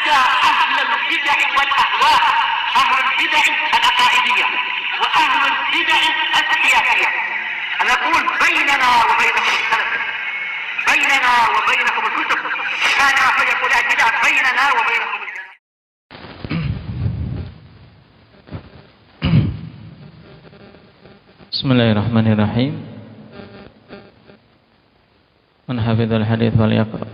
حتى أهل البدع والأهواء، أهل البدع العقائدية وأهل البدع السياسية. أنا أقول بيننا وبينكم السلف، بيننا وبينكم الكتب، كان فيقول البدع بيننا وبينكم السلف. Bismillahirrahmanirrahim. Man hafizal hadits wal yaqra.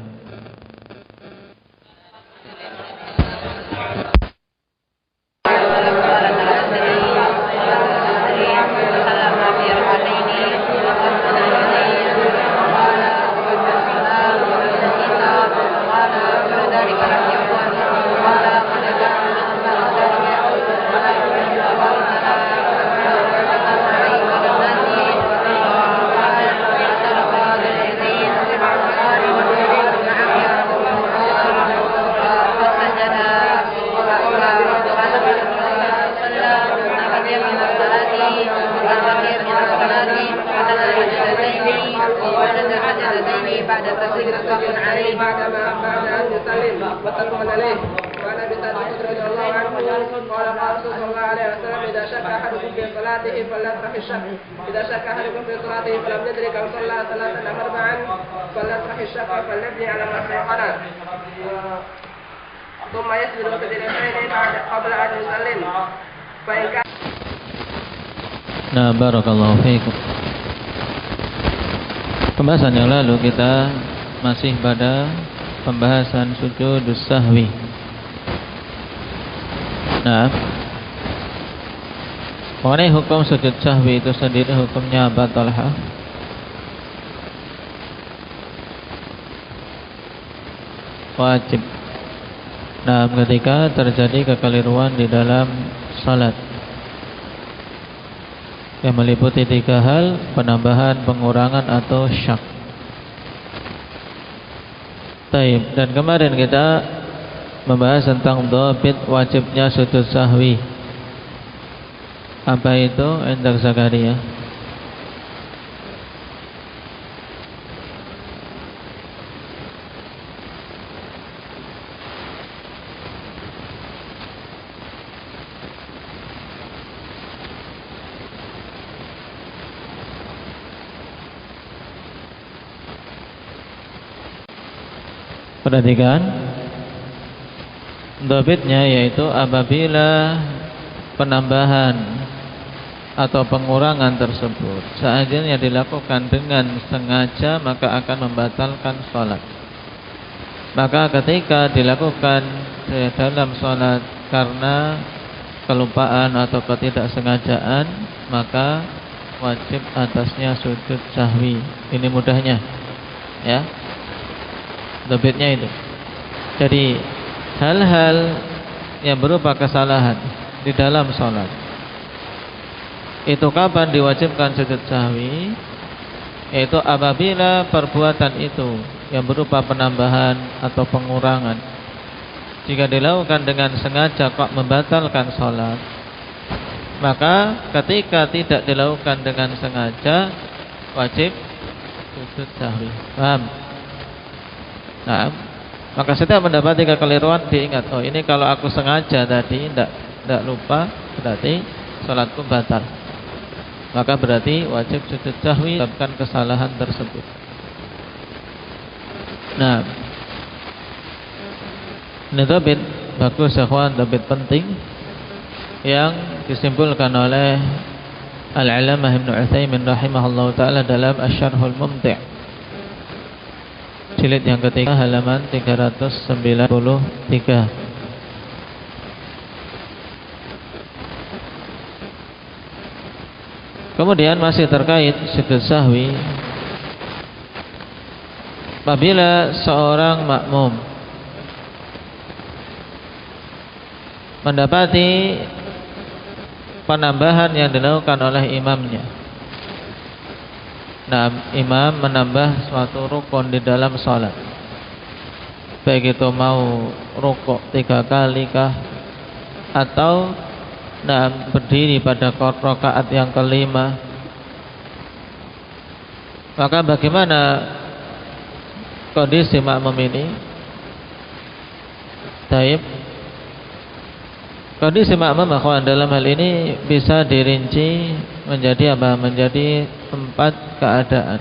إذا شك أحدكم في صلاته فلم يدرك أو صلى ثلاثا أم أربعا فليطرح الشك فليبني على ما استيقن ثم يسجد سجدتين قبل أن يسلم فإن كان. Nah, barakallahu fiikum. Pembahasan yang lalu kita masih pada pembahasan sujudus sahwi. Nah, mengenai hukum sujud sahwi itu sendiri hukumnya apa, Talha? Wajib. Nah, ketika terjadi kekeliruan di dalam salat yang meliputi 3 hal: penambahan, pengurangan, atau syak. Taib. Dan kemarin kita membahas tentang dhabit wajibnya sujud sahwi. Apa itu? Indak Zakaria. Perhatikan, dhabitnya yaitu apabila penambahan atau pengurangan tersebut seandainya dilakukan dengan sengaja maka akan membatalkan sholat. Maka ketika dilakukan dalam sholat karena kelupaan atau ketidaksengajaan, maka wajib atasnya sujud sahwi. Ini mudahnya, ya. Dhabitnya itu. Jadi hal-hal yang berupa kesalahan di dalam sholat itu kapan diwajibkan sujud sahwi? Yaitu apabila perbuatan itu yang berupa penambahan atau pengurangan jika dilakukan dengan sengaja kok membatalkan sholat, maka ketika tidak dilakukan dengan sengaja wajib sujud sahwi. Paham? Nah, maka setiap mendapati kekeliruan diingat, oh ini kalau aku sengaja tadi tidak lupa, berarti salatku batal. Maka berarti wajib sujud sahwi sebabkan kesalahan tersebut. Nah, ini dhabit bagus ikhwan, dhabit penting yang disimpulkan oleh Al-Allamah Ibnu Utsaimin rahimahullahu taala dalam Asy-Syarhul Mumti'. Jilid yang ketiga halaman 393. Kemudian masih terkait sujud sahwi, apabila seorang makmum mendapati penambahan yang dilakukan oleh imamnya. Nah, imam menambah suatu rukun di dalam sholat, baik itu mau rukuk 3 kali kah, atau berdiri pada rakaat yang kelima, maka bagaimana kondisi makmum ini? Taib. Kondisi makmum akhwan dalam hal ini bisa dirinci menjadi apa? Menjadi 4 keadaan.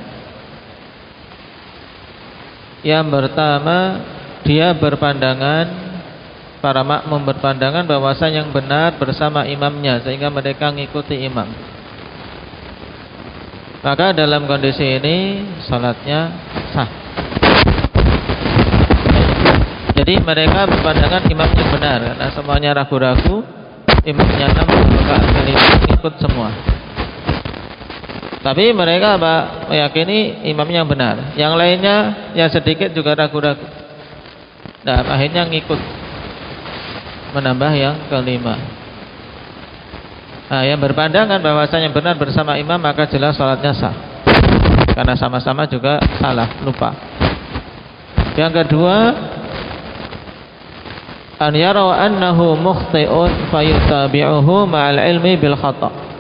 Yang pertama, dia berpandangan, para makmum berpandangan bahwasanya yang benar bersama imamnya sehingga mereka mengikuti imam. Maka dalam kondisi ini salatnya sah. Jadi mereka berpandangan imamnya benar karena semuanya ragu-ragu, imamnya 6 rakaat kelima ikut semua. Tapi mereka meyakini imamnya benar. Yang lainnya yang sedikit juga ragu-ragu. Nah, akhirnya ngikut menambah yang kelima. Nah, yang berpandangan bahwasanya benar bersama imam maka jelas salatnya sah. Karena sama-sama juga salah, lupa. Yang kedua, an yara annahu mukhti'un fayutabi'uhu ma'al ilmi bil khata'.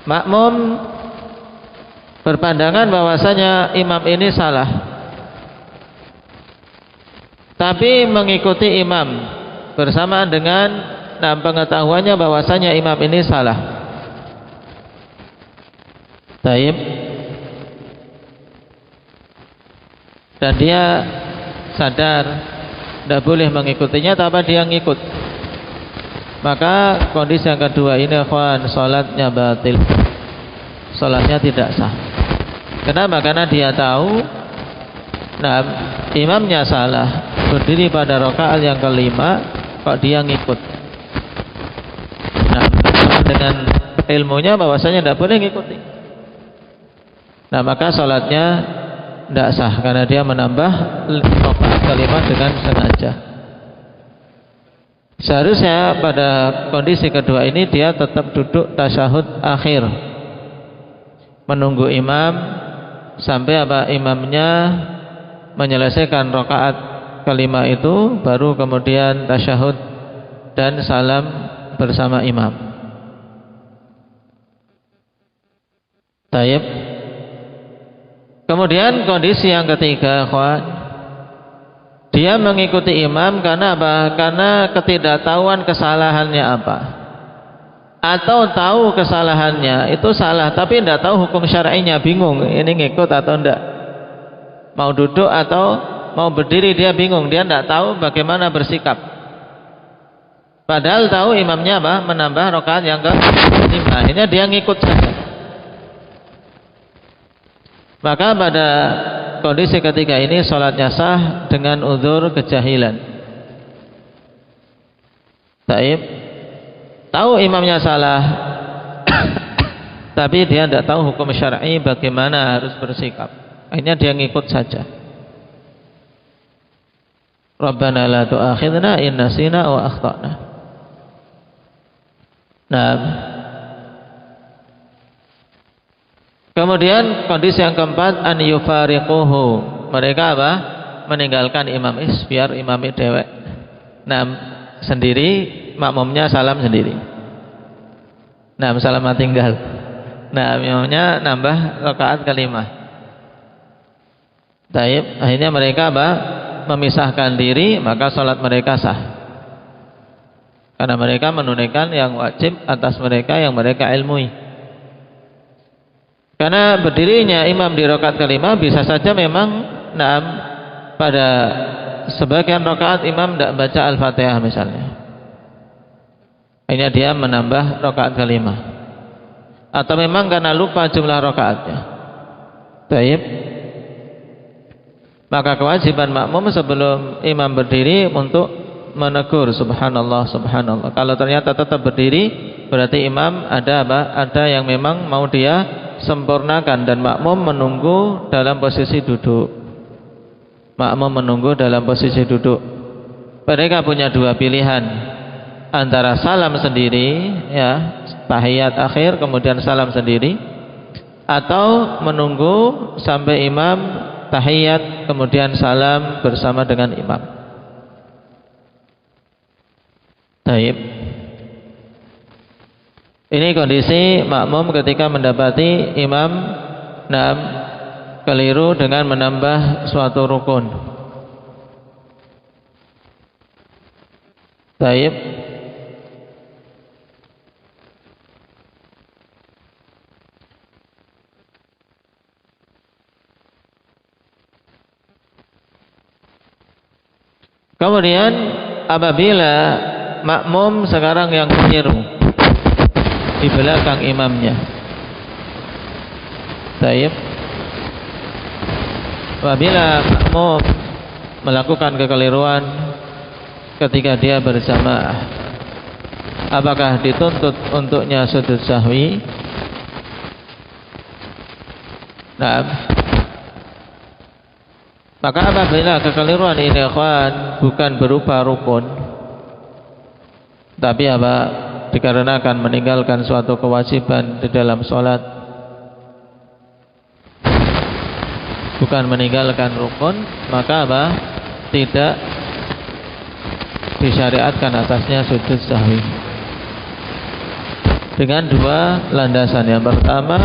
Makmum berpandangan bahwasanya imam ini salah, tapi mengikuti imam bersamaan dengan pengetahuannya bahwasanya imam ini salah. Taib. Dan dia sadar tidak boleh mengikutinya, tapi dia ngikut. Maka kondisi yang kedua ini akhwan, salatnya batil. Salatnya tidak sah. Kenapa? Karena dia tahu imamnya salah, berdiri pada rakaat yang kelima, kok dia ngikut. Dengan ilmunya bahwasanya tidak boleh ngikuti. Nah, maka salatnya tidak sah karena dia menambah rakaat kelima dengan sengaja. Seharusnya pada kondisi kedua ini dia tetap duduk tasyahud akhir, menunggu imam sampai imamnya menyelesaikan rakaat kelima itu, baru kemudian tasyahud dan salam bersama imam. Taib. Kemudian kondisi yang ketiga, kawan, dia mengikuti imam karena apa? Karena ketidaktahuan kesalahannya apa, atau tahu kesalahannya itu salah tapi tidak tahu hukum syar'inya, bingung ini ngikut atau tidak, mau duduk atau mau berdiri, dia bingung, dia tidak tahu bagaimana bersikap. Padahal tahu imamnya menambah rakaat yang ke-5, akhirnya dia ngikut saja. Maka pada kondisi ketiga ini salatnya sah dengan uzur kejahilan. Taib. Tahu imamnya salah tapi dia tidak tahu hukum syar'i bagaimana harus bersikap, akhirnya dia ngikut saja. Rabbana la tu'akhidna in nasina wa akhtana. Nah, kemudian kondisi yang keempat, an yufariquhu, mereka meninggalkan imam biar imam dewek. Nah, sendiri, makmumnya salam sendiri. Nah, salam tinggal. Nah, imamnya nambah rakaat kelima. Taib. Akhirnya mereka memisahkan diri, maka salat mereka sah. Karena mereka menunaikan yang wajib atas mereka yang mereka ilmui. Karena berdirinya imam di rakaat kelima bisa saja memang pada sebagian rakaat imam tidak baca Al-Fatihah misalnya. Akhirnya dia menambah rakaat kelima. Atau memang karena lupa jumlah rakaatnya. Baik. Maka kewajiban makmum sebelum imam berdiri untuk menegur subhanallah subhanallah. Kalau ternyata tetap berdiri, berarti imam ada yang memang mau dia sempurnakan, dan makmum menunggu dalam posisi duduk. Makmum menunggu dalam posisi duduk. Mereka punya dua pilihan, antara salam sendiri, ya, tahiyat akhir kemudian salam sendiri, atau menunggu sampai imam tahiyat kemudian salam bersama dengan imam. Taib. Ini kondisi makmum ketika mendapati imam keliru dengan menambah suatu rukun. Taib. Kemudian apabila makmum sekarang yang keliru di belakang imamnya, taib. Apabila makmum melakukan kekeliruan ketika dia berjamaah, apakah dituntut untuknya sujud sahwi? Nah, maka apabila kekeliruan ini ikhwan bukan berupa rukun, tapi dikarenakan meninggalkan suatu kewajiban di dalam sholat, bukan meninggalkan rukun, maka tidak disyariatkan atasnya sujud sahwi. Dengan dua landasan. Yang pertama,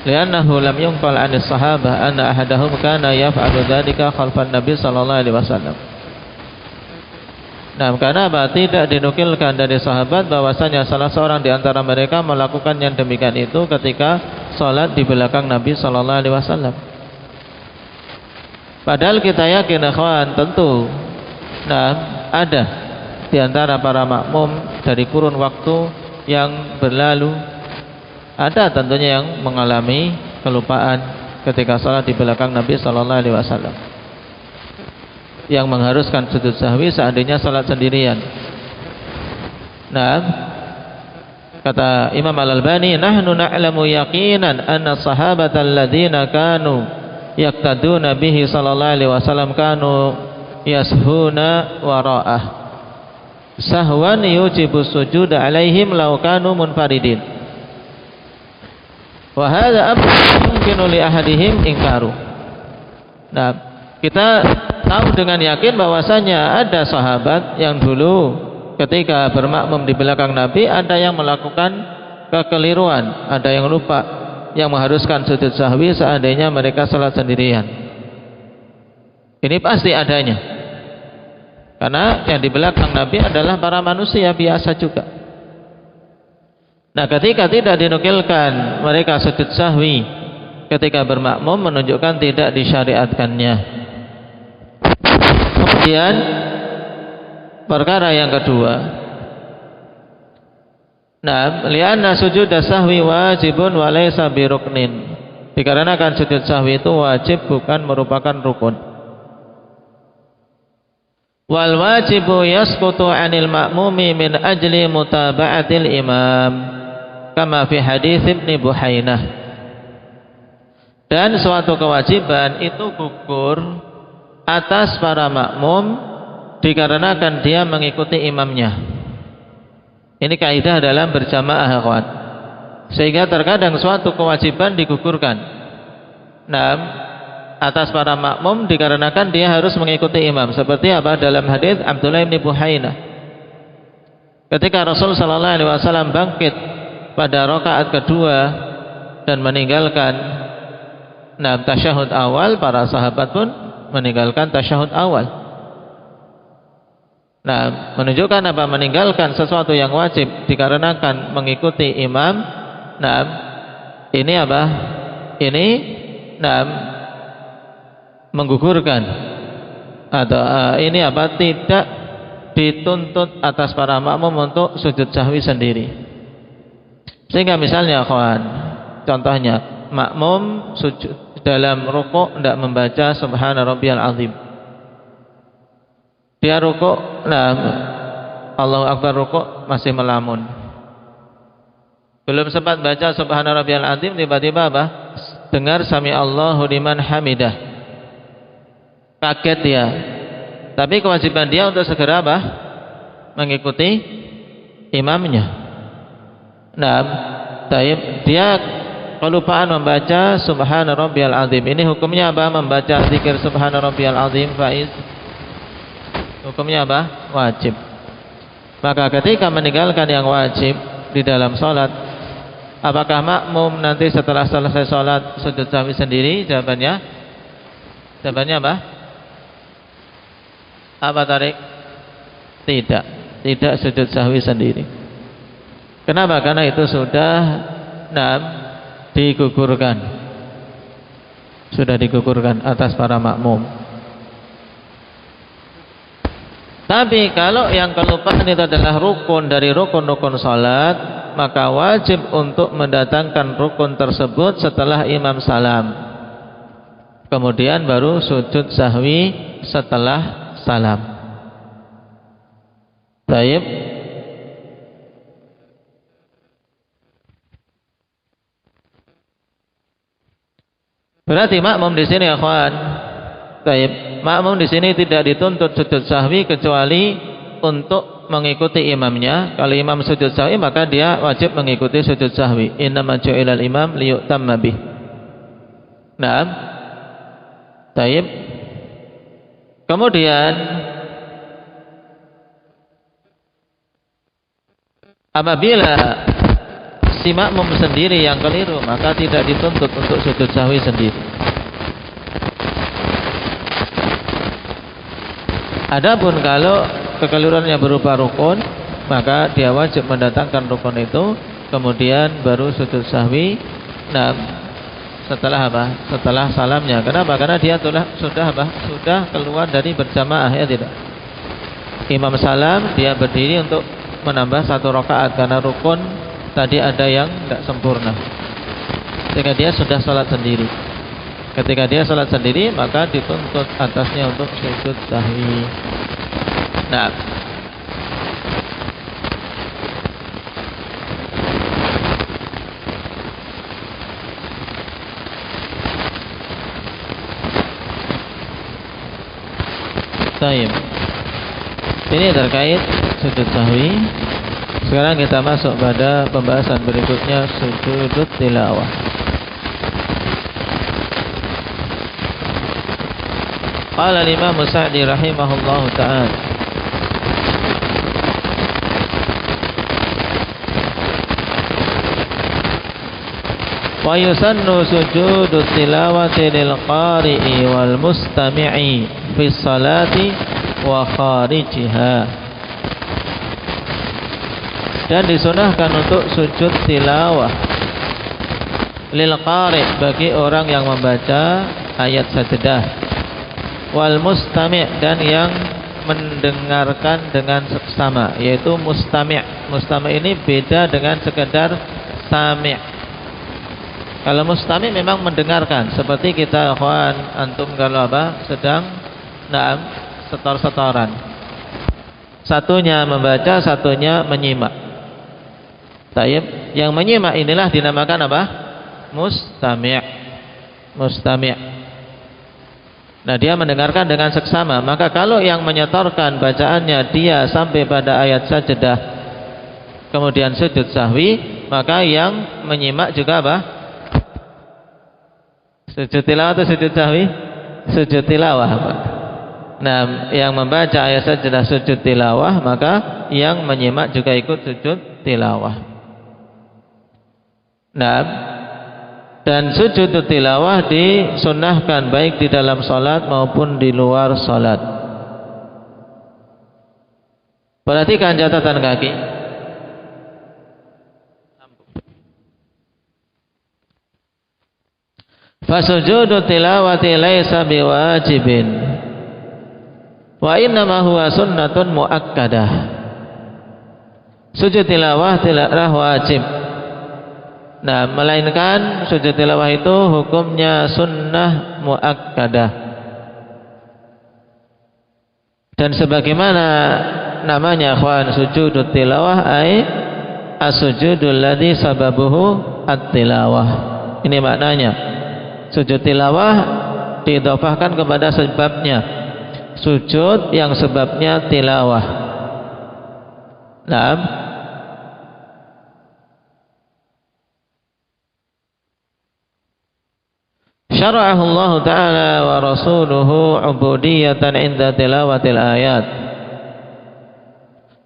li'annahu lam yunqal 'anis sahabah anna ahadahum kana yaf'alu dzalika khalfan nabi sallallahu alaihi wasallam. Karena tidak dinukilkan dari sahabat bahwasanya salah seorang di antara mereka melakukan yang demikian itu ketika salat di belakang Nabi sallallahu alaihi wasallam. Padahal kita yakin ikhwan tentu ada di antara para makmum dari kurun waktu yang berlalu, ada tentunya yang mengalami kelupaan ketika salat di belakang Nabi sallallahu alaihi wasallam, yang mengharuskan sujud sahwi seandainya salat sendirian. Kata Imam Al-Albani, nahnu na'lamu yaqinan anna sahabata alladhina kanu yaqtaduna bihi sallallahu alaihi wasallam kanu yashuna wara'ah sahwan yujibu sujud alaihim law kanu munfaridin wa hadha amrun yumkinu li ahadihim ingkaru. Kita tahu dengan yakin bahwasanya ada sahabat yang dulu ketika bermakmum di belakang Nabi ada yang melakukan kekeliruan, ada yang lupa, yang mengharuskan sujud sahwi seandainya mereka salat sendirian. Ini pasti adanya, karena yang di belakang Nabi adalah para manusia biasa juga. Ketika tidak dinukilkan mereka sujud sahwi ketika bermakmum, menunjukkan tidak disyariatkannya. Kemudian perkara yang kedua, li'anna sujud sahwi wajibun wa laysa biruknin, dikarenakan sujud sahwi itu wajib bukan merupakan rukun. Wal wajibu yasqutu 'anil ma'mumi min ajli mutaba'atil imam kama fi hadits Ibnu Buhainah. Dan suatu kewajiban itu gugur atas para makmum dikarenakan dia mengikuti imamnya. Ini kaidah dalam berjamaah, kawan. Sehingga terkadang suatu kewajiban digugurkan atas para makmum dikarenakan dia harus mengikuti imam. Seperti dalam hadis Abdullah bin Buhainah, ketika Rasul sallallahu alaihi wasallam bangkit pada rakaat kedua dan meninggalkan tasyahud awal, para sahabat pun meninggalkan tasyahud awal. Menunjukkan meninggalkan sesuatu yang wajib dikarenakan mengikuti imam. Ini Ini menggugurkan atau ini tidak dituntut atas para makmum untuk sujud sahwi sendiri. Sehingga misalnya kawan, contohnya makmum sujud dalam rukuk tidak membaca subhana rabbiyal azim. Dia rukuk, Allahu akbar rukuk masih melamun. Belum sempat baca subhana rabbiyal azim, tiba-tiba dengar sami Allahu liman hamidah. Kaget dia. Tapi kewajiban dia untuk segera mengikuti imamnya. Dia kelupaan membaca subhana rabbiyal azim. Ini hukumnya membaca zikir subhana rabbiyal azim, Faiz? Hukumnya wajib. Maka ketika meninggalkan yang wajib di dalam sholat, apakah makmum nanti setelah selesai sholat sujud sahwi sendiri? Jawabannya Apa tarik? Tidak sujud sahwi sendiri. Kenapa? Karena itu sudah digugurkan. Sudah digugurkan atas para makmum. Tapi kalau yang kelupaan itu adalah rukun dari rukun-rukun salat, maka wajib untuk mendatangkan rukun tersebut setelah imam salam. Kemudian baru sujud sahwi setelah salam. Baik. Berarti makmum di sini, akhwan. Baik. Makmum di sini tidak dituntut sujud sahwi kecuali untuk mengikuti imamnya. Kalau imam sujud sahwi maka dia wajib mengikuti sujud sahwi. Innama ju'ilal imam liyu'tamma bih. Naam. Baik. Kemudian apabila si makmum sendiri yang keliru, maka tidak dituntut untuk sujud sahwi sendiri. Adapun kalau kekeliruannya berupa rukun, maka dia wajib mendatangkan rukun itu, kemudian baru sujud sahwi. Nah, setelah apa? Setelah salamnya. Kenapa? Karena dia sudah keluar dari berjamaah, ya tidak? Imam salam, dia berdiri untuk menambah 1 rakaat karena rukun tadi ada yang tidak sempurna. Ketika dia sudah salat sendiri. Ketika dia salat sendiri, maka dituntut atasnya untuk sujud sahwi. Nah, baik. Ini terkait sujud sahwi. Sekarang kita masuk pada pembahasan berikutnya, sujud tilawah. Qala al-Imam Sa'di rahimahullahu ta'ala, wa yusannu sujudu tilawati lil qari'i wal mustami'i fi salati wa kharijiha. Dan disunahkan untuk sujud tilawah lil qari', bagi orang yang membaca ayat sajdah, wal mustami', dan yang mendengarkan dengan seksama, yaitu mustami'. Mustami' ini beda dengan sekedar sami'. Kalau mustami' memang mendengarkan, seperti kita akhwan antum kalau sedang setor-setoran, satunya membaca, satunya menyimak. Taib, yang menyimak inilah dinamakan apa? Mustami'. Nah, dia mendengarkan dengan seksama. Maka kalau yang menyetorkan bacaannya dia sampai pada ayat sajdah kemudian sujud sahwi, maka yang menyimak juga apa? Sujud tilawah atau sujud sahwi? Sujud tilawah. Nah, yang membaca ayat sajdah sujud tilawah, maka yang menyimak juga ikut sujud tilawah. Nah, dan sujud tilawah disunnahkan baik di dalam salat maupun di luar salat. Perhatikan catatan kaki. Fasujudu tilawati laisa biwajibin, wa innama huwa sunnatun muakkadah. Sujud tilawah tidaklah wajib. Nah, melainkan sujud tilawah itu hukumnya sunnah muakkadah. Dan sebagaimana namanya akhwan, sujud tilawah ay as-sujudul ladzi sababuhu at-tilawah. Ini maknanya. Sujud tilawah diidhafahkan kepada sebabnya. Sujud yang sebabnya tilawah. Naam. Syara'ahu Allah Ta'ala wa rasuluhu ubudiyatan inda tilawatil ayat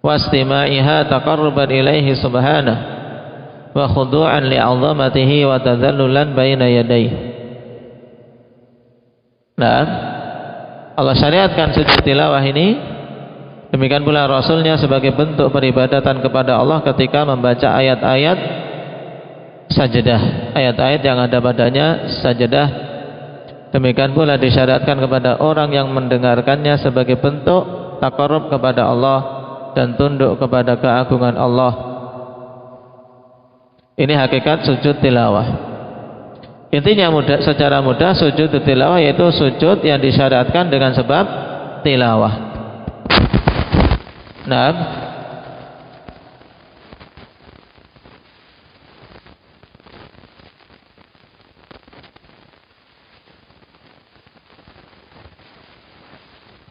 wa istima'iha taqarruban ilaihi subhanahu wa khudu'an li'azamatihi wa tadhallulan baina yadayhi. Nah, Allah syariatkan sujud tilawah ini, demikian pula Rasulnya sebagai bentuk peribadatan kepada Allah ketika membaca ayat-ayat sajadah, ayat-ayat yang ada padanya sajadah. Demikian pula disyariatkan kepada orang yang mendengarkannya sebagai bentuk taqarrub kepada Allah dan tunduk kepada keagungan Allah. Ini hakikat sujud tilawah. Intinya secara mudah sujud tilawah yaitu sujud yang disyariatkan dengan sebab tilawah. Nah,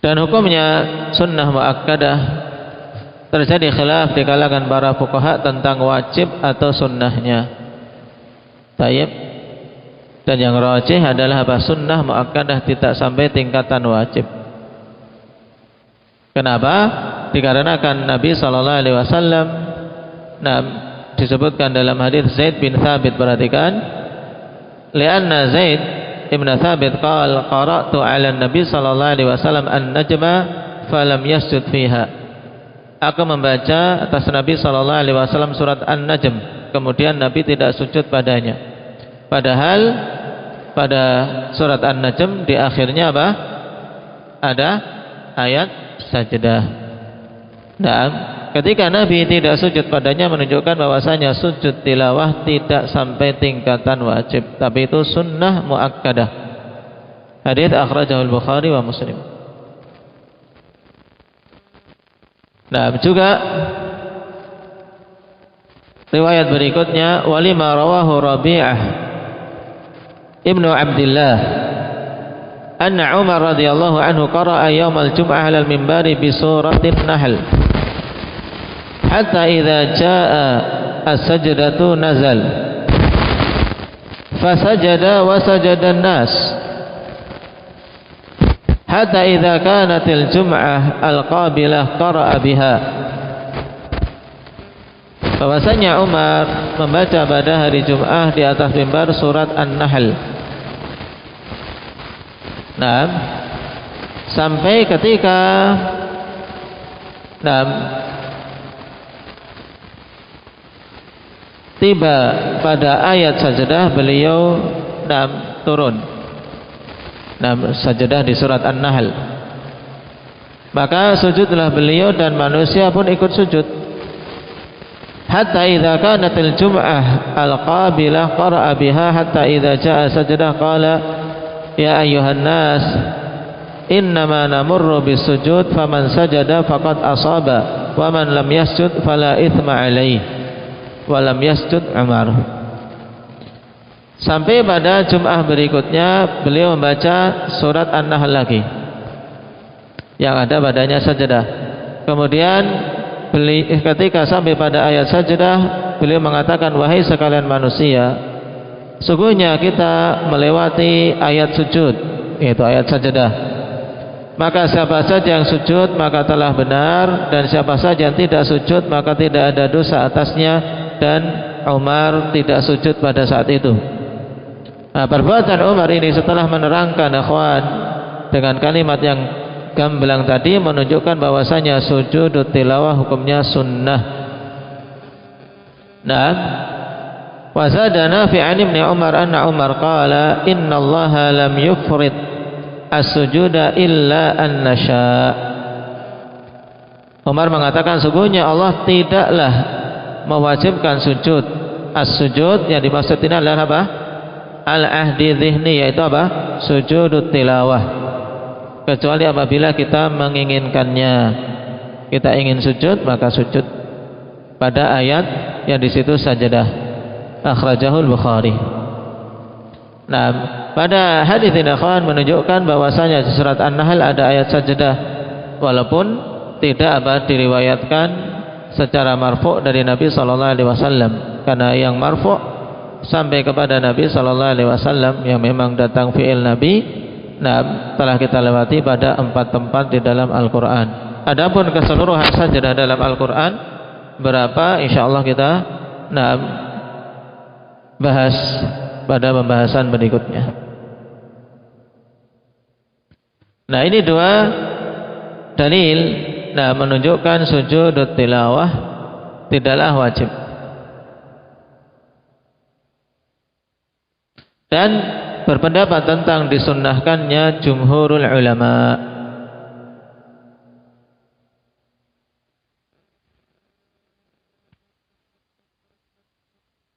dan hukumnya sunnah muakkadah, terjadi khilaf di kalangan para fuqaha tentang wajib atau sunnahnya. Tayyib. Dan yang rajih adalah sunnah muakkadah, tidak sampai tingkatan wajib. Kenapa? Dikarenakan Nabi SAW disebutkan dalam hadis Zaid bin Thabit, perhatikan, lianna Zaid ibn Thabit qala qara'tu 'ala Nabi SAW an-najma falam yasjud fiha. Aku membaca atas Nabi SAW surat An-Najm, kemudian Nabi tidak sujud padanya. Padahal pada surat An-Najm di akhirnya apa? Ada ayat sajdah. Nah, ketika Nabi tidak sujud padanya menunjukkan bahwasanya sujud tilawah tidak sampai tingkatan wajib, tapi itu sunnah muakkadah. Hadits akhrajahu al-Bukhari wa Muslim. Nah, juga riwayat berikutnya, walima rawahu Rabi'ah Ibnu Abdillah anna Umar radhiyallahu anhu qara'a yaumal jum'ah 'alal minbari bi suratin Nahl hatta idza jaa as-sajdatu nazal fasajada wa sajada an-nas hatta idza kanatil jum'ah al-qabilah qara'a biha. Bahwasanya Umar membaca pada hari Jum'ah di atas mimbar surat An-Nahl. Nah, sampai ketika tiba pada ayat sajdah, beliau turun. Sajdah di surat An-Nahl. Maka sujudlah beliau dan manusia pun ikut sujud. Hatta idza kanatil jum'ah al-qabilah qara'a biha hatta idza jaa sajdah qala ya ayyuhan nas innama namurru bisujud faman sajada faqad asaba wa man lam yasjud fala ithma alaihi wa lam yasjud Umar. Sampai pada Jum'ah berikutnya beliau membaca surat An-Nahl lagi yang ada padanya sajdah. Kemudian ketika sampai pada ayat sajdah, beliau mengatakan, wahai sekalian manusia, sungguhnya kita melewati ayat sujud, yaitu ayat sajdah. Maka siapa saja yang sujud maka telah benar, dan siapa saja yang tidak sujud maka tidak ada dosa atasnya, dan Umar tidak sujud pada saat itu. Nah, perbuatan Umar ini setelah menerangkan ikhwan dengan kalimat yang gamblang tadi menunjukkan bahwasanya sujud tilawah hukumnya sunnah. Nah, wa zada Nafi' an Ibnu Umar anna Umar qala innallaha lam yufrid as-sujuda illa an nasha. Umar mengatakan sungguhnya Allah tidaklah mewajibkan sujud. As-sujud yang dimaksud ini adalah apa? Al-ahdi dhihni, yaitu apa? Sujud tilawah. Kecuali apabila kita menginginkannya, kita ingin sujud maka sujud pada ayat yang di situ sajdah. Akhrajahul Bukhari. Nah, pada hadis ini akan menunjukkan bahwasanya di surat An-Nahl ada ayat sajdah, walaupun tidak diriwayatkan secara marfu' dari Nabi sallallahu alaihi wasallam, karena yang marfu' sampai kepada Nabi sallallahu alaihi wasallam yang memang datang fi'il Nabi. Nah, telah kita lewati pada 4 tempat di dalam Al-Quran. Adapun keseluruhan sajdah dalam Al-Quran berapa, insyaallah kita bahas pada pembahasan berikutnya. Nah, ini dua dalil menunjukkan sujud tilawah tidaklah wajib. Dan berpendapat tentang disunnahkannya jumhurul ulama.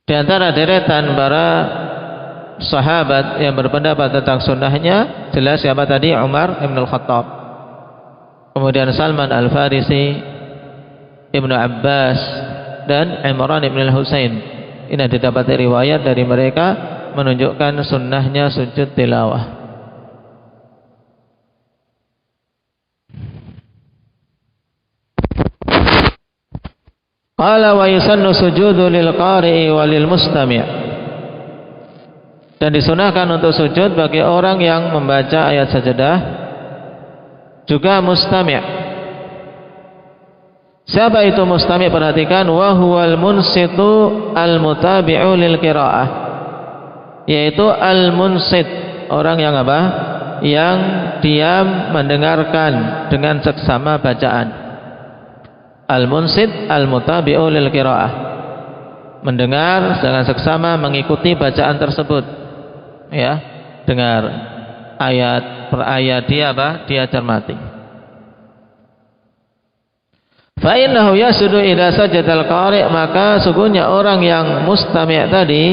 Di antara deretan para sahabat yang berpendapat tentang sunnahnya jelas siapa tadi? Umar Ibn Al-Khattab, kemudian Salman Al-Farisi, Ibnu Abbas, dan Imran Ibn Al-Husain. Ini didapati riwayat dari mereka menunjukkan sunnahnya sujud tilawah. Qala wa yusannu sujudu lil qari'i walil mustami'. Dan disunahkan untuk sujud bagi orang yang membaca ayat sajadah, juga mustami'. Siapa itu mustami'? Perhatikan, wa huwal munsitu al mutabi'u lil qira'ah, yaitu al munsit, orang yang apa? Yang diam mendengarkan dengan seksama bacaan. Al munsit al mutabi'u lil qira'ah, mendengar dengan seksama mengikuti bacaan tersebut. Ya, dengar ayat per ayat dia cermati. Fa innahu yasudu idza sajadal qari', maka sungguhnya orang yang mustami' tadi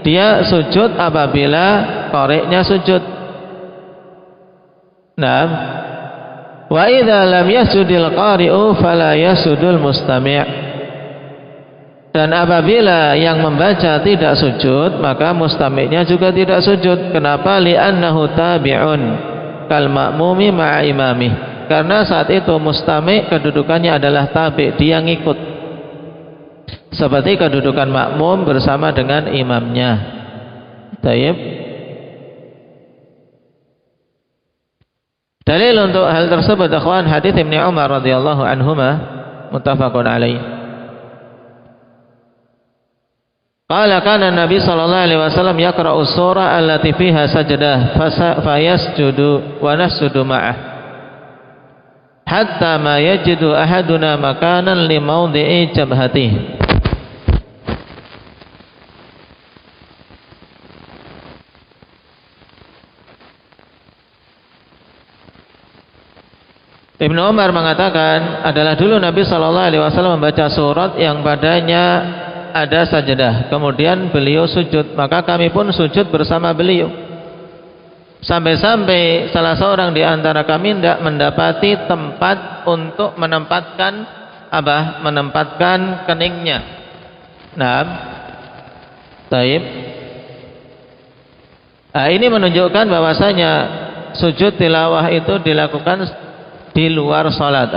dia sujud apabila qari'nya sujud. Nah, wa idza lam yasjudil qari'u fala yasjudul mustami'. Dan apabila yang membaca tidak sujud, maka mustami'nya juga tidak sujud. Kenapa? Li'annahu tabi'un kal ma'mumi ma'a imamih. Karena saat itu mustami' kedudukannya adalah tabi', dia ngikut. Seperti kedudukan makmum bersama dengan imamnya. Taib. Dalil untuk hal tersebut, akhwan, hadis Ibnu Umar radhiyallahu anhuma muttafaqun alaih. Qala kana Nabi sallallahu alaihi wasallam yaqra'u surah allati fiha sajdah fayasjudu wa nasjudu ma'ah hatta ma yajidu ahaduna makanan li mawdi'i jabhatihi. Ibnu Umar mengatakan adalah dulu Nabi sallallahu alaihi wasallam membaca surat yang padanya ada sajadah, kemudian beliau sujud, maka kami pun sujud bersama beliau. Sampai-sampai salah seorang di antara kami tidak mendapati tempat untuk menempatkan keningnya. Nah, taib. Nah, ini menunjukkan bahwasanya sujud tilawah itu dilakukan di luar salat.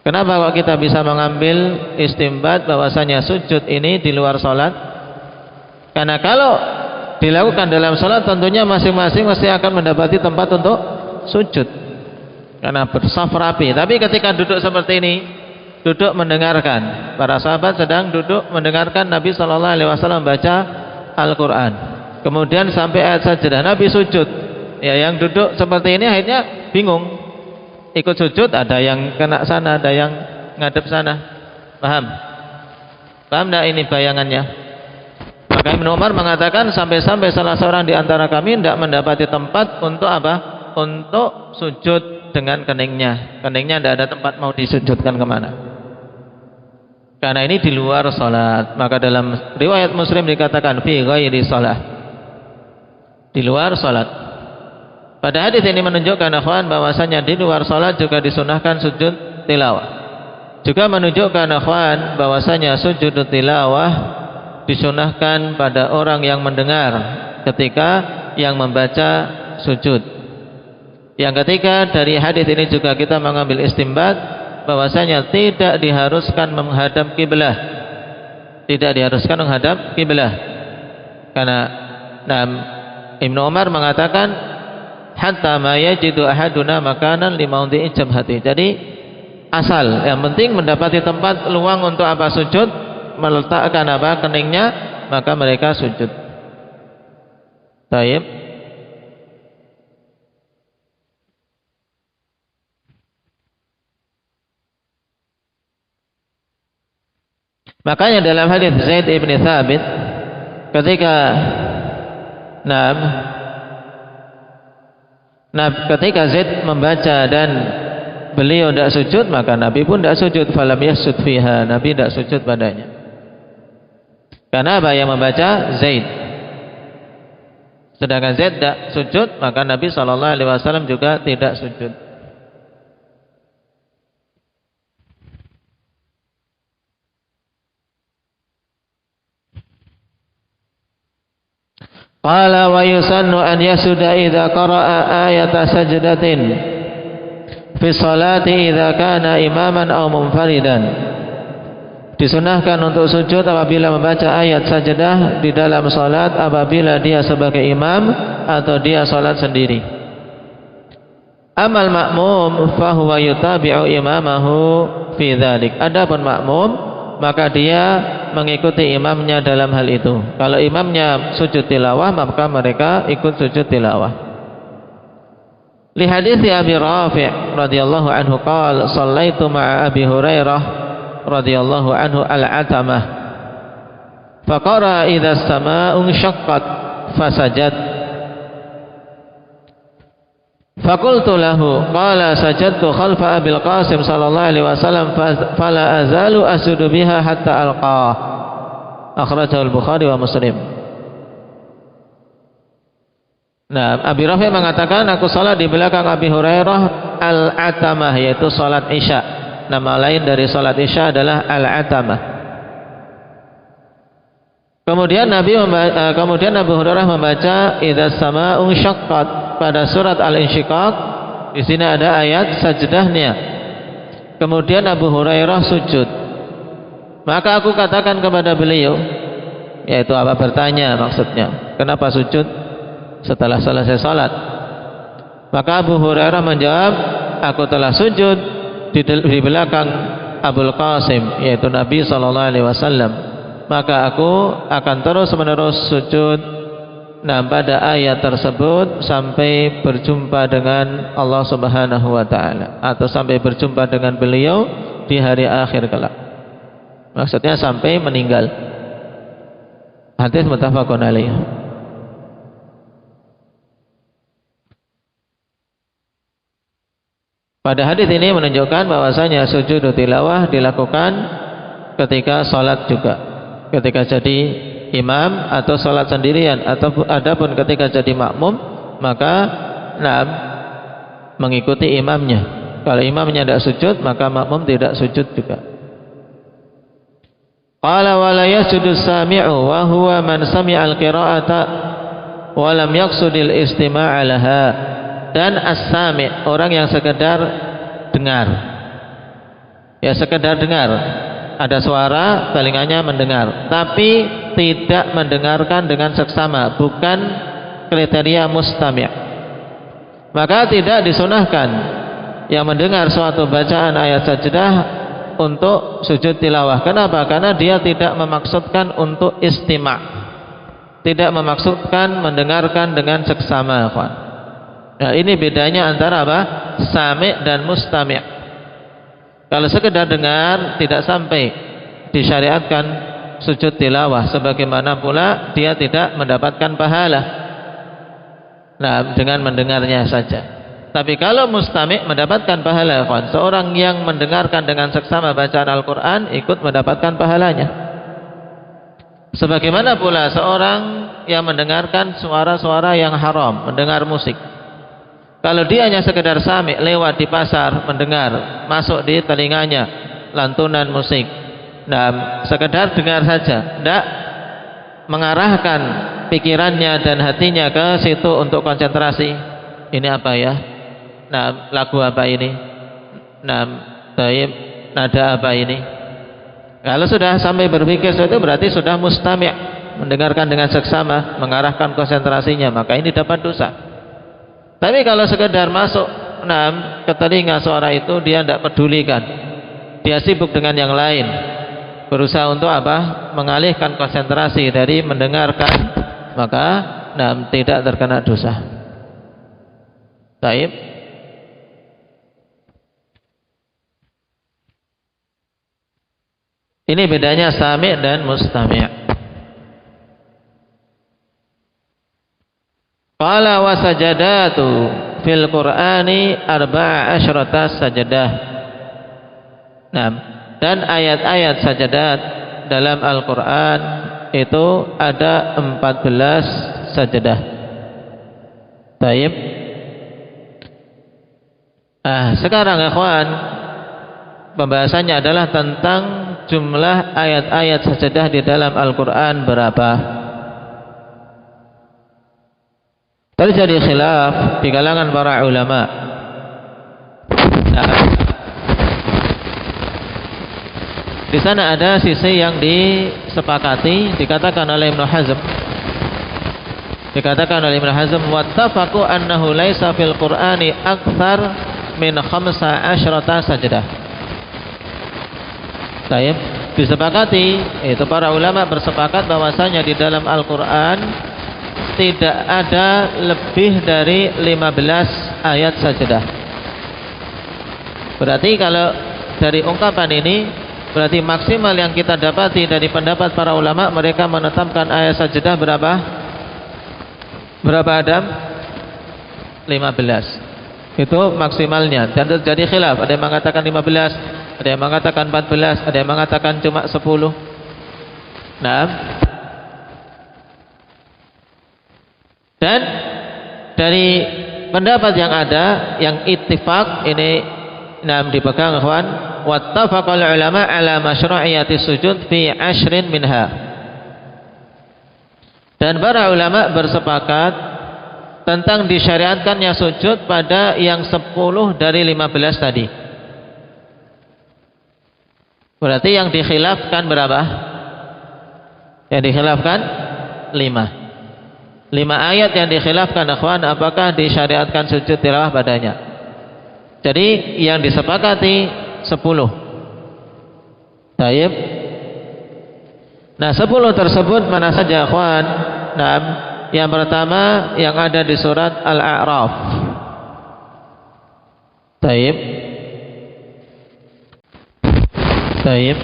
Kenapa kok kita bisa mengambil istimbat bahwasanya sujud ini di luar salat? Karena kalau dilakukan dalam salat tentunya masing-masing mesti akan mendapati tempat untuk sujud karena bersaf rapi. Tapi ketika duduk seperti ini, duduk mendengarkan, para sahabat sedang duduk mendengarkan Nabi sallallahu alaihi wasallam baca Al-Qur'an. Kemudian sampai ayat sajadah Nabi sujud. Ya, yang duduk seperti ini akhirnya bingung. Ikut sujud, ada yang kena sana, ada yang ngadep sana. Paham? Paham enggak ini bayangannya? Maka Ibnu Umar mengatakan sampai-sampai salah seorang di antara kami tidak mendapati tempat untuk apa? Untuk sujud dengan keningnya. Keningnya tidak ada tempat mau disujudkan kemana. Karena ini di luar salat. Maka dalam riwayat Muslim dikatakan fi ghairi shalah. Di luar salat. Pada hadis ini menunjukkan akhwan bahwasanya di luar salat juga disunahkan sujud tilawah. Juga menunjukkan akhwan bahwasanya sujud tilawah disunahkan pada orang yang mendengar ketika yang membaca sujud. Yang ketiga, dari hadis ini juga kita mengambil istimbat bahwasanya tidak diharuskan menghadap kiblah. Tidak diharuskan menghadap kiblah. Karena Ibnu Umar mengatakan hatta ma yajidu ahaduna makanan li mawdi'i jabhati. Jadi asal yang penting mendapati tempat luang untuk apa? Sujud, meletakkan apa? Keningnya, maka mereka sujud. Baik. Makanya dalam hadis Zaid ibn Thabit ketika ketika Zaid membaca dan beliau tidak sujud, maka Nabi pun tidak sujud. Falam yasjud fiha, Nabi tidak sujud padanya. Karena apa? Yang membaca Zaid. Sedangkan Zaid tidak sujud, maka Nabi SAW juga tidak sujud. Qala wa yusannu an yasuda idza qara'a ayata sajdatin fi sholati idza kana imaman aw munfaridan. Disunahkan untuk sujud apabila membaca ayat sajdah di dalam salat apabila dia sebagai imam atau dia salat sendiri. Amal makmum fa huwa yutabi'u imamahu fi dzalik. Adapun makmum maka dia mengikuti imamnya dalam hal itu. Kalau imamnya sujud tilawah, maka mereka ikut sujud tilawah. Li hadithi Abi Rafi' radhiyallahu anhu qala shallaitu ma'a Abi Hurairah radhiyallahu anhu al-atamah faqara idza as-samaa'u shaqqat fasajad faqultu lahu qala sajadtu khalfa Abil Qasim sallallahu alaihi wasallam fala azalu asjudu biha hatta alqah. Akhrajahu al-Bukhari wa Muslim. Nah, Abi Rafi mengatakan aku salat di belakang Abi Hurairah al-atamah, yaitu salat Isya. Nama lain dari salat Isya adalah al-atamah. Kemudian Abu Hurairah membaca idza samaa'u syaqqat pada surat Al-Insyiqaq. Di sini ada ayat sajdahnya. Kemudian Abu Hurairah sujud. Maka aku katakan kepada beliau, yaitu apa, bertanya maksudnya, kenapa sujud setelah selesai salat? Maka Abu Hurairah menjawab, aku telah sujud di belakang Abul Qasim, yaitu Nabi SAW. Maka aku akan terus-menerus sujud pada ayat tersebut sampai berjumpa dengan Allah Subhanahu wa taala, atau sampai berjumpa dengan beliau di hari akhir kelak. Maksudnya sampai meninggal. Hadis muttafaqun alaih. Pada hadis ini menunjukkan bahwasanya sujud tilawah dilakukan ketika salat juga, ketika jadi imam atau salat sendirian, atau adapun ketika jadi makmum maka mengikuti imamnya. Kalau imamnya tidak sujud, maka makmum tidak sujud juga. Qala wa la yasjudu sami'u wa huwa man sami'al qira'ata wa lam yaqsudil istima'a laha. Dan as-sami', orang yang sekedar dengar. Ya, sekedar dengar. Ada suara, telinganya mendengar, tapi tidak mendengarkan dengan seksama, bukan kriteria mustami'. Maka tidak disunahkan yang mendengar suatu bacaan ayat sajdah untuk sujud tilawah. Kenapa? Karena dia tidak memaksudkan untuk istima', tidak memaksudkan mendengarkan dengan seksama. Nah, ini bedanya antara apa? Sami' dan mustami'. Kalau sekedar dengar, tidak sampai disyariatkan sujud tilawah. Sebagaimana pula dia tidak mendapatkan pahala dengan mendengarnya saja. Tapi kalau mustami' mendapatkan pahala, seorang yang mendengarkan dengan seksama bacaan Al-Quran ikut mendapatkan pahalanya. Sebagaimana pula seorang yang mendengarkan suara-suara yang haram, mendengar musik. Kalau dia hanya sekedar sami', lewat di pasar mendengar, masuk di telinganya lantunan musik, sekedar dengar saja, tidak mengarahkan pikirannya dan hatinya ke situ untuk konsentrasi. Ini apa ya? Lagu apa ini? Nada apa ini? Kalau sudah sampai berpikir itu berarti sudah mustami', mendengarkan dengan seksama, mengarahkan konsentrasinya, maka ini dapat dosa. Tapi kalau sekedar masuk ke telinga suara itu, dia tidak pedulikan, dia sibuk dengan yang lain, berusaha untuk apa? Mengalihkan konsentrasi dari mendengarkan, maka tidak terkena dosa. Baik. Ini bedanya sami' dan mustami'. Qala wa sajadatu fil Qur'ani arba'a asyrata sajadah. Nah, dan ayat-ayat sajadat dalam Al-Qur'an itu ada 14 sajadah. Baik. Sekarang ikhwan, pembahasannya adalah tentang jumlah ayat-ayat sajadah di dalam Al-Qur'an berapa. Terjadi khilaf di kalangan para ulama. Nah, di sana ada sisi yang disepakati, dikatakan oleh Ibnu Hazm. Dikatakan oleh Ibnu Hazm, wattafaqu annahu laisa fil Qur'ani aktsar min 15 sajdah. Baik, disepakati, itu para ulama bersepakat bahwasanya di dalam Al-Qur'an tidak ada lebih dari 15 ayat sajdah. Berarti kalau dari ungkapan ini, berarti maksimal yang kita dapati dari pendapat para ulama, mereka menetapkan ayat sajdah berapa? Berapa Adam? 15. Itu maksimalnya. Dan terjadi khilaf, ada yang mengatakan 15, ada yang mengatakan 14, ada yang mengatakan cuma 10. Nah, dan dari pendapat yang ada, yang ittifaq ini dipegang ikhwan, wattafaqal ulama ala masyru'iyati sujud fi 10 minha. Dan para ulama bersepakat tentang disyariatkannya sujud pada yang 10 dari 15 tadi. Berarti yang dikhilafkan berapa? Yang dikhilafkan 5. 5 ayat yang dikhilafkan ikhwan, apakah disyariatkan sujud tilawah padanya. Jadi yang disepakati 10. Baik. Nah, 10 tersebut mana saja ikhwan? Nah, yang pertama yang ada di surat Al-A'raf. Baik. Baik.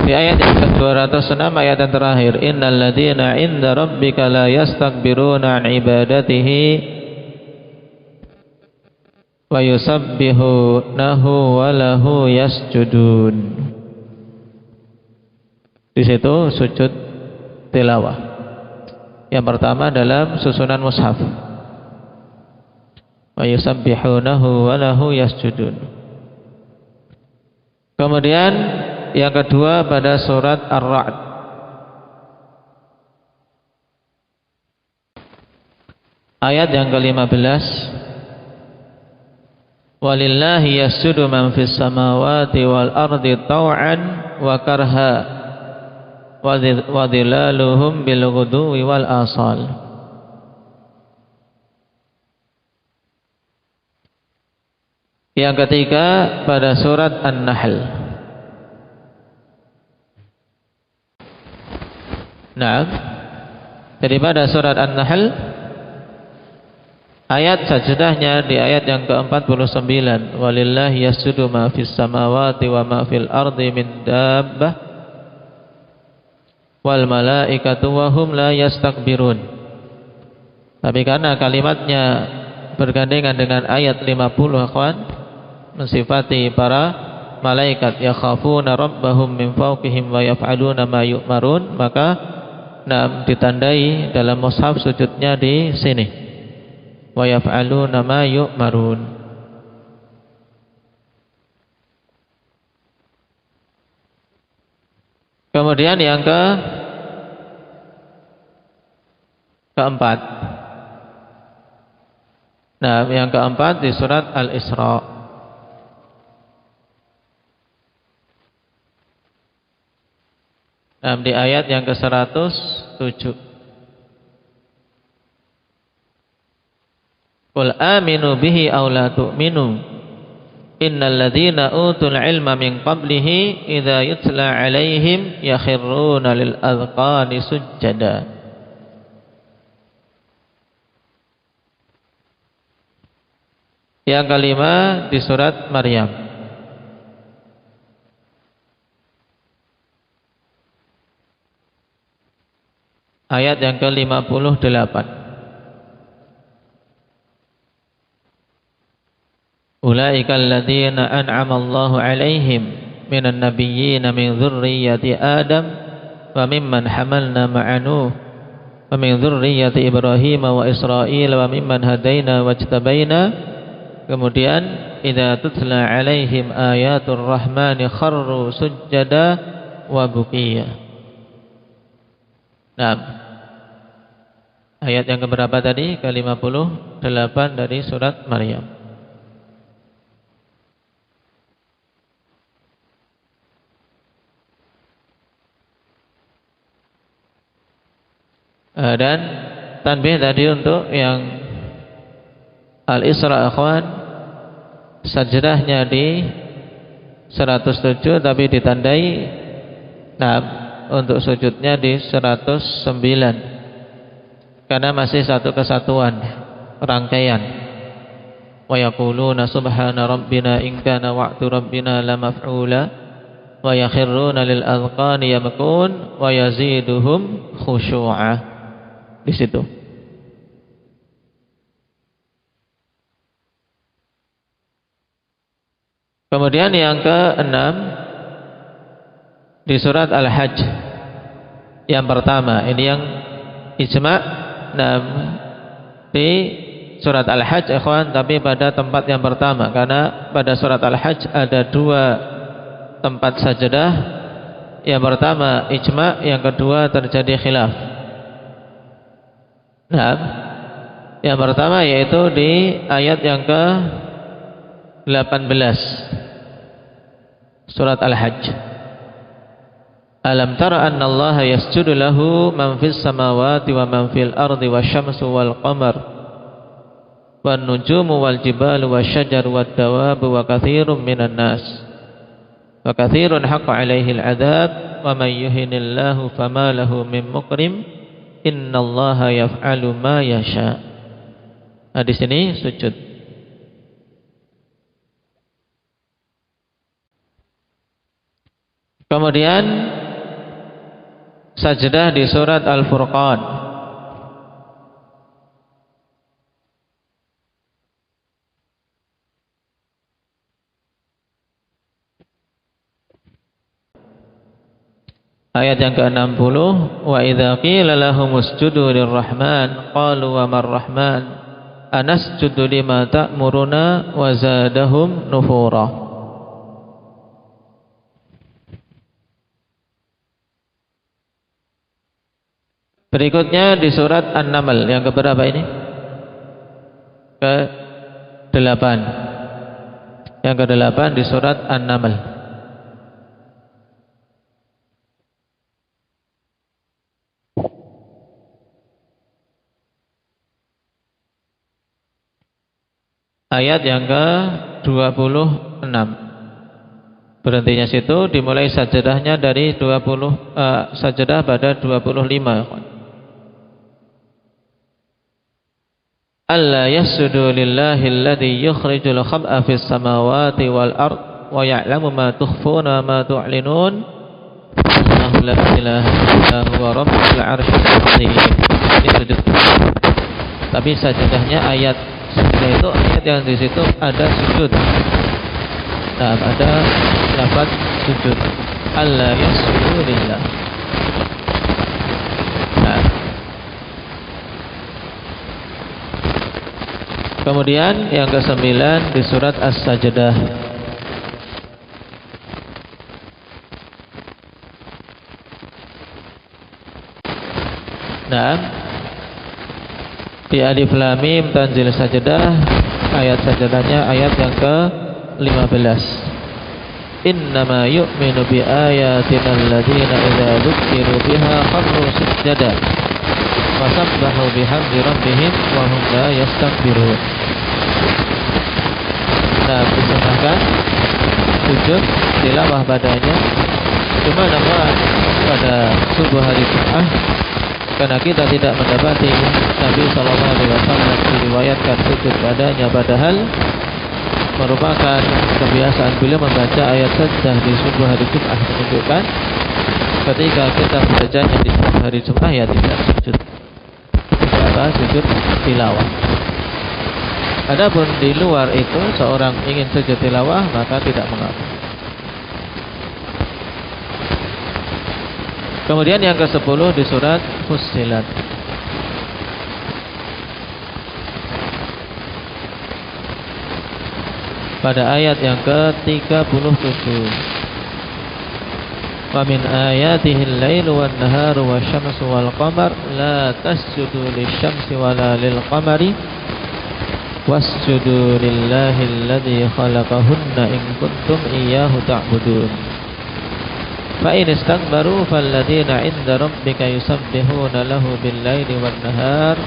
Di ayat yang ke-206, ayat yang terakhir, innal ladzina 'inda rabbika la yastakbiruna 'an ibadatihi wa yusabbihunahu wa lahu yasjudun. Di situ sujud tilawah. Yang pertama dalam susunan mushaf. Wa yusabbihunahu wa lahu yasjudun. Kemudian yang kedua pada surat Ar-Ra'd. Ayat yang ke-15. Walillahi yasjudu man fis samawati wal ardi taw'an wa karha wa dhilaluhum bil ghuduwi wal asal. Yang ketiga pada surat An-Nahl. Nah, daripada surat An-Nahl, ayat sajdahnya di ayat yang ke-49, walillahi yasjudu ma fis samawati wa ma fil ardi min dabbah wal malaikatu wa hum la yastakbirun. Tapi karena kalimatnya bergandengan dengan ayat 50 ikhwan, mensifati para malaikat yakhafuna rabbahum min fawqihim wa yaf'aluna ma yu'marun, maka ditandai dalam mushaf sujudnya di sini. Wa yaf'aluna ma yu'marun. Kemudian yang keempat. Nah, yang keempat di surat Al-Isra. Di ayat yang ke-107. Qul aminu bihi aw la tu'minu innal ladzina utul ilma min qablihi idza yutla alaihim yakhirruna lil adqani sujada. Yang kelima di surat Maryam. ayat yang ke-58. Ulaika alladziina an'ama Allahu 'alaihim minan nabiyyiina min dzurriyyati Adam wa mimman hamalna ma'a Nuh wa min dzurriyyati Ibrahim wa Israil wa mimman hadaina wajtabaina. Kemudian idza tutla 'alaihim ayatur rahmani kharru sujjada wa bukiya. Nah, ayat yang keberapa tadi? Ke-58 dari surat Maryam. Dan tanbih tadi untuk yang Al-Isra akhwan, sajdahnya di 107 tapi ditandai untuk sujudnya di 109 karena masih satu kesatuan rangkaian. Wa yaquluna subhana rabbina in kana wa'du rabbina lamaf'ula wa yakhruna lil adqani yabkun wa yaziduhum khusyu'a. Di situ. Kemudian yang ke-6 di surat Al-Hajj yang pertama, ini yang ijma' di surat Al-Hajj ikhwan, tapi pada tempat yang pertama, karena pada surat Al-Hajj ada 2 tempat sajadah. Yang pertama ijma', yang kedua terjadi khilaf. Yang pertama yaitu di ayat yang ke-18 surat Al-Hajj. Alam tara anna Allah yasjudu lahu man fis samawati wa man fil ardi wasyamsu wal qamar wan nujumu wal jibalu wasyajaru wad dawabu wa katsirun minan nas wa katsirun haqqa 'alaihi al-'adzab wa may yuhinillahu fama lahu min mukrim innallaha yaf'alu ma yasha. Nah, di sini sujud. Kemudian sajdah di surat Al-Furqan. Ayat yang ke-60, wa idza qila lahum usjudu lirrahman qalu wa marrahman anasjudu lima ta'muruna wa zadahum nufura. Berikutnya di surat An-Naml yang keberapa ini? Ke-8. Yang ke-8 di surat An-Naml. Ayat yang ke-26. Berhentinya situ, dimulai sajadahnya dari 20 sajadah pada 25. Alla yasjudu lillahi alladhi yukhrijul khab'a fis samawati wal ard wa ya'lamu ma tukhfuna ma tu'linun innahu la ilaha illa huwa rabbul 'arsyil 'azim. Ini sujud. Tapi sajadahnya ayat setelah itu ayat yang di situ ada sujud. Nah, ada lafaz sujud. Alla yasjudu lillah. Nah. Kemudian yang ke-9 di surat As-Sajdah. Nah, di Alif Lam Mim tanzil sajdah, ayat sajdahnya ayat yang ke-15. Innama yu'minu bi ayatina alladziina idza dzukiru biha kharru sujada wa sabbahu bihamdi rabbihim wa hum la yastakbirun. Nah, disunahkan sujud tilawah padanya, cuma namun pada subuh hari Jumat, karena kita tidak mendapati Nabi SAW diriwayatkan sujud padanya, padahal merupakan kebiasaan beliau membaca ayat sajdah di subuh hari Jumat, menunjukkan ketika kita membacanya di hari Jumat ya tidak sujud. Tidak sujud tilawah. Adapun di luar itu seorang ingin sujud tilawah maka tidak mengapa. Kemudian yang ke-10 di surat Fussilat. Pada ayat yang ke-37. Wa min ayatihi al-lailu wan-naharu wasyamsu wal-qamar la tasjudu lisyamsi wala lil-qamari wasjudu lillahi alladhi khalaqahunna in kuntum iyyahu ta'budun. Fa in istakbaru falladhina 'inda rabbika yusabbihuna lahu bil-laili wan-nahar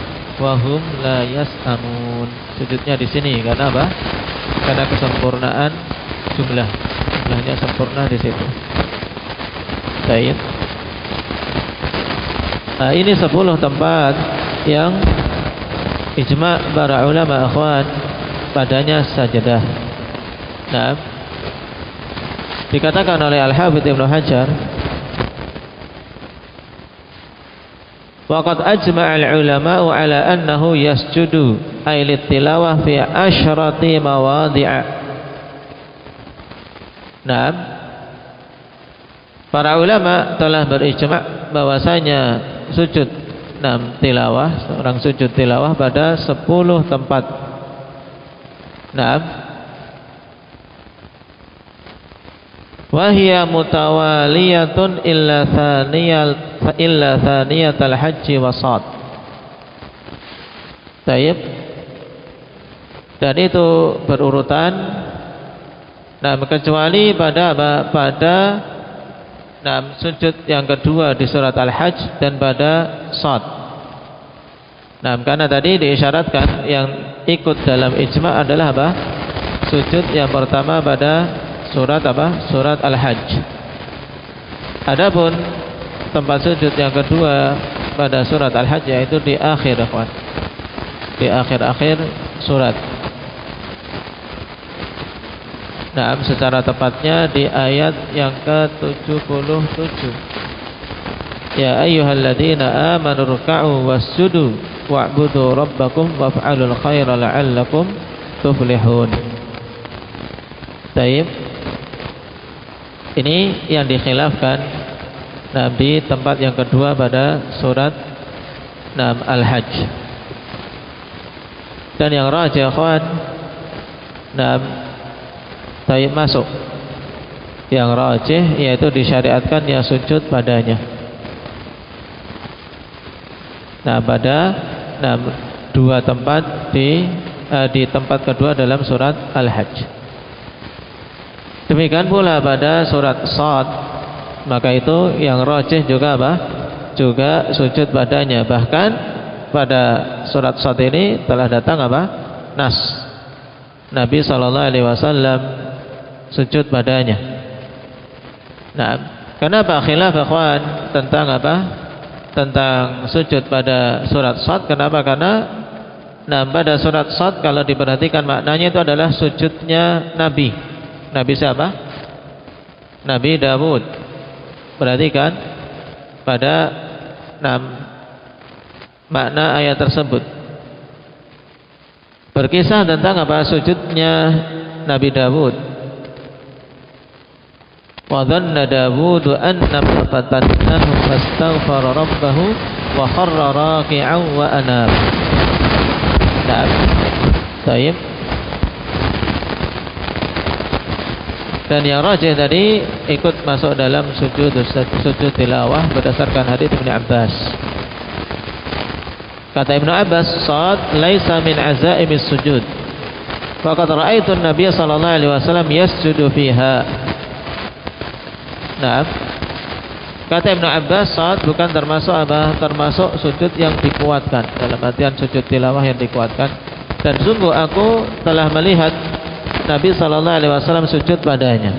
wa hum la yas'amun. Sujudnya di sini karena apa? Karena kesempurnaan jumlahnya sempurna di situ. Baik. Nah, ini 10 tempat yang ijma' para ulama akhwan padanya sajadah. Nah, dikatakan oleh Al-Hafidz Ibnu Hajar, waqad ajma'a al-ulama'u ala annahu yasjudu ay litilawah fi asyrati mawadhi'a. Nah, para ulama telah berijma' bahwasanya sujud tilawah, seorang sujud tilawah pada 10 tempat. Nah, wa hiya mutawaliyatun illa thaniyatal haji wa sad. Baik. Dan itu berurutan. Nah, kecuali pada sujud yang kedua di surat Al-Hajj dan pada Sad. Nah, karena tadi diisyaratkan yang ikut dalam ijma' adalah apa? Sujud yang pertama pada surat apa? Surat Al-Hajj. Adapun tempat sujud yang kedua pada surat Al-Hajj yaitu di akhir, akhwan. Di akhir-akhir surat. Nah, secara tepatnya di ayat yang ke-77. Ya ayyuhalladzina amanu ruk'u wasjudu wa'budu rabbakum waf'alul khaira la'allakum tuflihun. Baik. Ini yang dikhilafkan di tempat yang kedua pada surat Al-Hajj. Dan yang rajih akhwan, baik masuk. Yang rajih yaitu disyariatkan yang sujud padanya. Nah, pada dua tempat di tempat kedua dalam surat Al-Hajj. Demikian pula pada surat Sad, maka itu yang rajih juga apa? Juga sujud padanya. Bahkan pada surat Sad ini telah datang apa? Nas. Nabi SAW sujud padanya. Nah, kenapa khilaf akhwan tentang apa? Tentang sujud pada surat Sad? Kenapa? Karena pada surat Sad kalau diperhatikan maknanya itu adalah sujudnya Nabi. Nabi siapa? Nabi Dawud. Perhatikan pada makna ayat tersebut. Berkisah tentang apa? Sujudnya Nabi Dawud. Wa dhanna Dawud anna fatannahu fastaghfara rabbahu wa kharra raki'an wa anab. Nah, baik. Dan yang rajih tadi ikut masuk dalam sujud tilawah berdasarkan hadits Ibnu Abbas. Kata Ibnu Abbas, "Sad laisa min azaimis sujud. Faqad ra'aitu an-nabiy sallallahu alaihi wasallam yasjudu fiha." Nah, kata Ibnu Abbas, sad bukan termasuk apa? Termasuk sujud yang dikuatkan. Dalam artian sujud tilawah yang dikuatkan. Dan sungguh aku telah melihat Nabi SAW sujud padanya.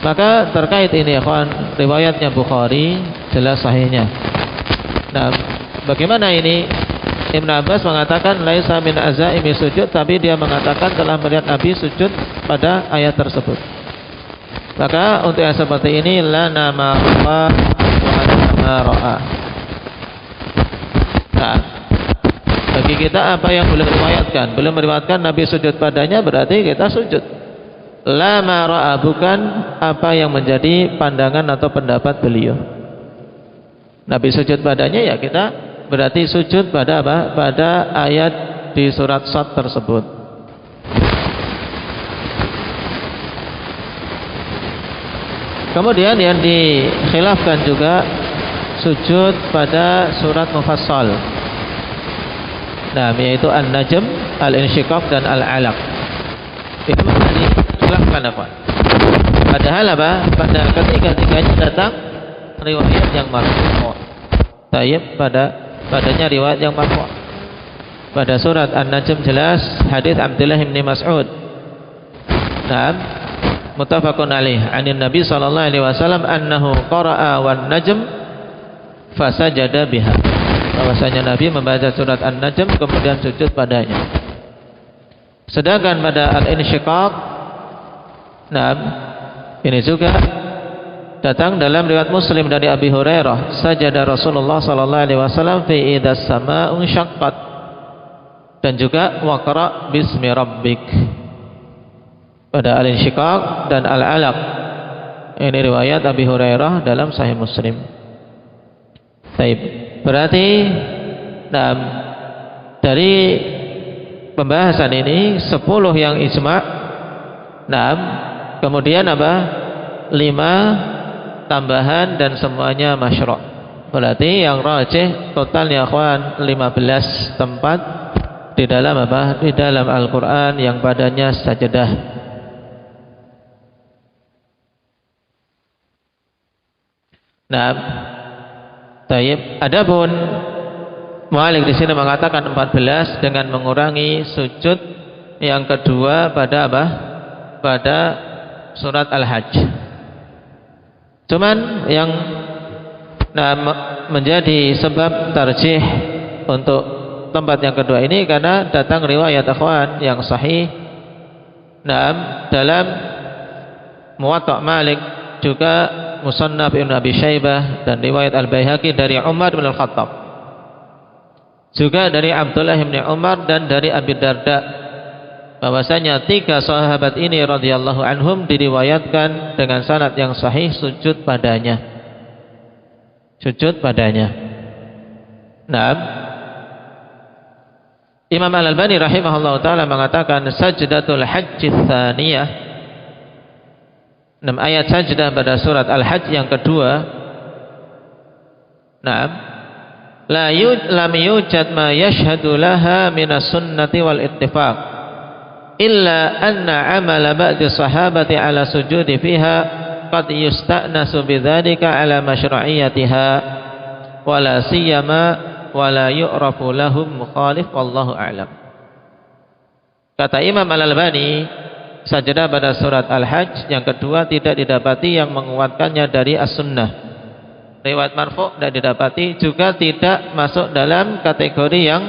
Maka terkait ini, akhwan, riwayatnya Bukhari jelas sahihnya. Nah, bagaimana ini? Ibnu Abbas mengatakan laisa min azaimi sujud, tapi dia mengatakan telah melihat Nabi sujud pada ayat tersebut. Maka untuk yang seperti ini lana ma ra'a wa lana ma ra'a. Nah, bagi kita apa yang belum diriwayatkan, belum meriwayatkan Nabi sujud padanya, berarti kita sujud. La ma ra'a, bukan apa yang menjadi pandangan atau pendapat beliau. Nabi sujud padanya, ya kita berarti sujud pada apa? Pada ayat di surat Shad tersebut. Kemudian yang dikhilafkan juga sujud pada surat Mufassal. Nah, yaitu An-Najm, Al-Insyiqaq dan Al-Alaq. Itu dikhilafkan apa? Padahal apa? Pada ketiga-tiganya datang riwayat yang marfu'. Tayyib, padanya riwayat yang marfu'. Pada surat An-Najm jelas hadis Abdullah bin Mas'ud. Nah, muttafaqun alaih, 'anin Nabi sallallahu alaihi wasallam annahu qara'a wan najm fasajada biha. Bahwasanya Nabi membaca surat An-Najm kemudian sujud padanya. Sedangkan pada Al-Insyiqaq, nah, ini juga datang dalam riwayat Muslim dari Abi Hurairah, sajada Rasulullah sallallahu alaihi wasallam fi idas samaa'u syaqqat, dan juga waqra bismi rabbik pada Al-Insyiqaq dan Al-Alaq. Ini riwayat Abi Hurairah dalam Sahih Muslim. Baik, berarti nah, dari pembahasan ini 10 yang ijma', nah, kemudian apa? 5 tambahan dan semuanya masyru'. Berarti yang rajih total ya akhwan 15 tempat di dalam apa? Di dalam Al-Qur'an yang padanya sajadah. Nah, tayyib. Adapun mu'alif di sini mengatakan 14 dengan mengurangi sujud yang kedua pada apa? Pada surat Al-Hajj. Cuman yang menjadi sebab tarjih untuk tempat yang kedua ini karena datang riwayat akhwan yang sahih. Dalam Muwatta' Malik, juga Musannaf Ibn Abi Syaibah, dan riwayat Al-Baihaqi dari Umar bin Al-Khattab, juga dari Abdullah bin Umar dan dari Abi Darda, bahwasanya 3 sahabat ini radhiyallahu anhum diriwayatkan dengan sanad yang sahih sujud padanya. Sujud padanya. Nah, Imam Al-Albani rahimahullah ta'ala mengatakan sajdatul hajj tsaniyah, 6 ayat sajdah pada surat Al-Hajj yang kedua. Naam, lam yujad ma yashhadu laha minas sunnati wal ittifaq illa anna amala ba'di sahabati ala sujudi fiha qad yusta'nasu bidzalika ala masyru'iyyatiha wala siyama wala yu'rafu lahum mukhalif wallahu a'lam. Kata Imam Al-Albani, sajadah pada surat Al-Hajj yang kedua tidak didapati yang menguatkannya dari as-sunnah. Riwayat marfu' tidak didapati, juga tidak masuk dalam kategori yang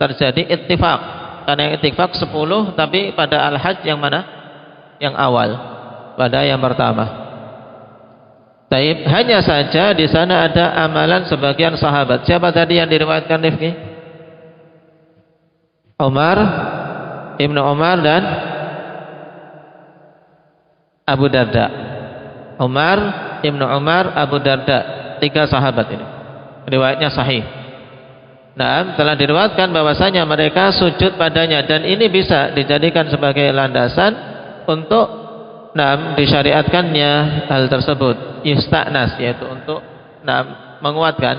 terjadi ittifaq. Karena yang ittifaq 10, tapi pada Al-Hajj yang mana? Yang awal, pada yang pertama. Taib, hanya saja di sana ada amalan sebagian sahabat. Siapa tadi yang diriwayatkan Rifki? Umar, Ibnu Umar dan Abu Darda. Umar, Ibnu Umar, Abu Darda, 3 sahabat ini. Riwayatnya sahih. Nah, telah diriwayatkan bahwasanya mereka sujud padanya, dan ini bisa dijadikan sebagai landasan untuk disyariatkannya hal tersebut. Yusta'nas, yaitu untuk menguatkan.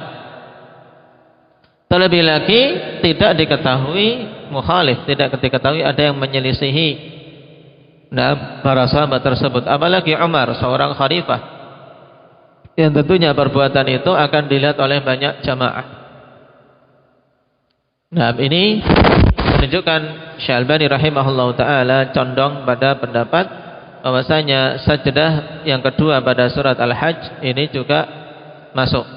Terlebih lagi tidak diketahui mukhalif, tidak diketahui ada yang menyelisihi para sahabat tersebut, apalagi Umar, seorang khalifah yang tentunya perbuatan itu akan dilihat oleh banyak jamaah. Nah, ini menunjukkan Syalbani rahimahullah ta'ala condong pada pendapat bahwasanya sajdah yang kedua pada surat Al-Hajj ini juga masuk.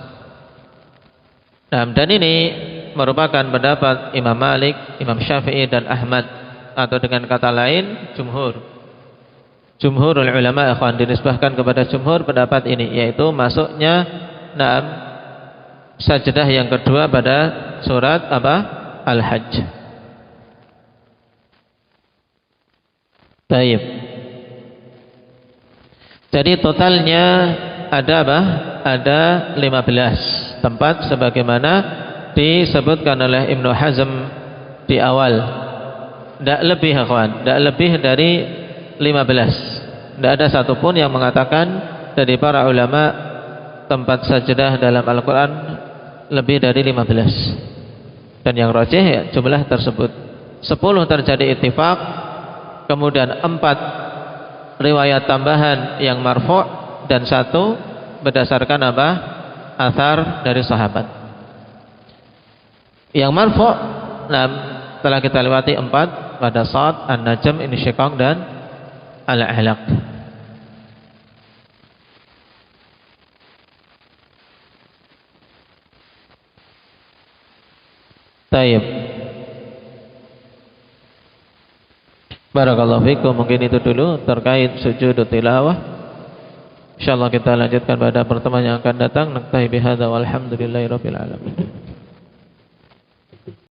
Nah, dan ini merupakan pendapat Imam Malik, Imam Syafi'i dan Ahmad, atau dengan kata lain jumhur. jumhurul ulama ikhwan, dinisbahkan kepada jumhur pendapat ini, yaitu masuknya sajdah yang kedua pada surat apa? Al-Hajj. Baik. Jadi totalnya ada apa? Ada 15 tempat sebagaimana disebutkan oleh Ibnu Hazm di awal. Tidak lebih akhwan, tidak lebih dari 15. Tidak ada satupun yang mengatakan dari para ulama tempat sajdah dalam Al-Quran lebih dari 15. Dan yang rajih ya, jumlah tersebut 10 terjadi ittifaq, kemudian 4 riwayat tambahan yang marfu' dan 1 berdasarkan apa? Athar dari sahabat. Yang marfu' telah kita lewati 4 pada Shad, An-Najm, Insyiqaq dan Al-Alaq. Tayyib. Barakallahu fikum. Mungkin itu dulu terkait sujud tilawah. Insyaallah kita lanjutkan pada pertemuan yang akan datang. Naktahi bihadza walhamdulillahirabbil alamin.